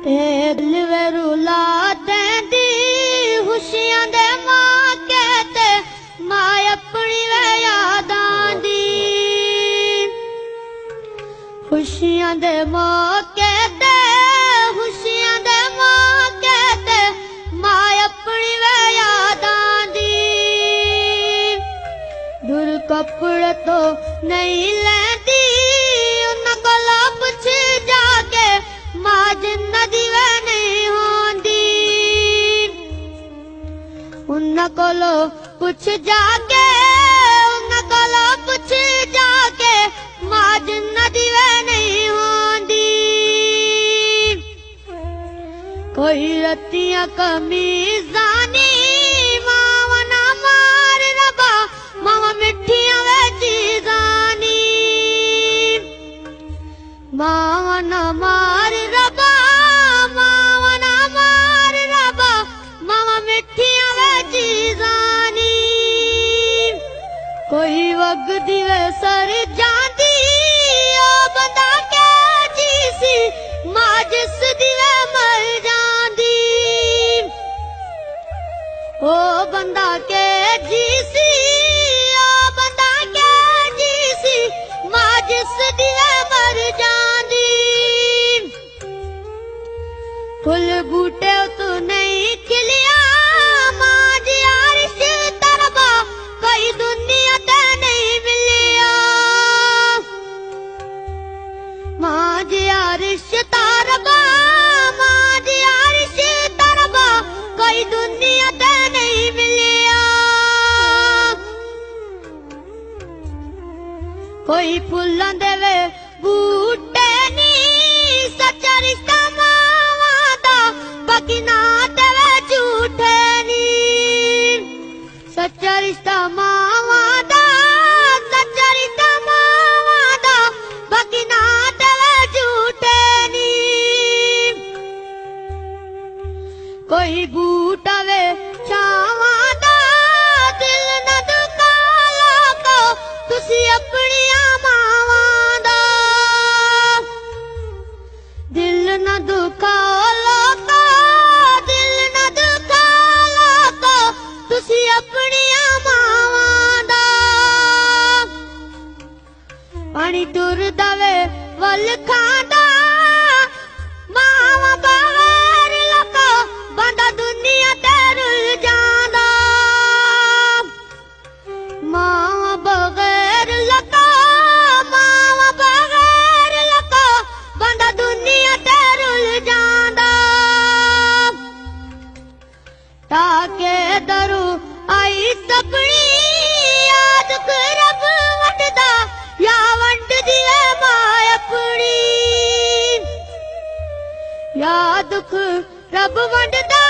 रुला दी खुशियां दे मौके ते मां अपनी यादां दी खुशियां दे मौके ते मां अपनी यादां दी दूर कपड़े तो नहीं लैंदी उन्हां कोला पुछ जाके मां जिन्ना दी वे नहीं होंदी उन्हां कोलो पुछ जाके मां जिन्ना दी वे नहीं होंदी कोई रतियां कमीज़ानी मावा ना मार रबा मावा मिठियां वे चीज़ानी मावा ना मार रबा मावा मिठियां वे चीज़ानी कोई वगदी वे सर जांदी ओ बंदा क्या जीसी मां जिस दी वे मर जांदी ओ बंदा के जीसी मां जिस दी वे मर जांदी फुल बूटे तू नहीं खिलिया मां जी अर्श तरबा कोई दुनिया ते नहीं मिलिया मां जी अर्श तरबा कोई दुनिया ते नहीं मिलिया कोई फुल्लां दे वे बूटे नी सच्चा रिश्ता मावां दा बाकी ना ते वे झूठे नी सच्चा रिश्ता मावां दा बाकी ना ते वे झूठे नी कोई बूटा वे छावां दा दिल न दुखाओ को तुसी अपनी मावां दा दिल न दुखाओ लोको तुसी अपनी मावां दा पानी टुरदा वे वल खांदा मावां बगैर लोको बंदा दुनिया ते रुल जांदा मावां बगैर लोको बंदा दुनिया ते रुल जांदा ताके दरू आई सपनी याद रब वटदा या वंड दी मां अपनी याद रब वंडदा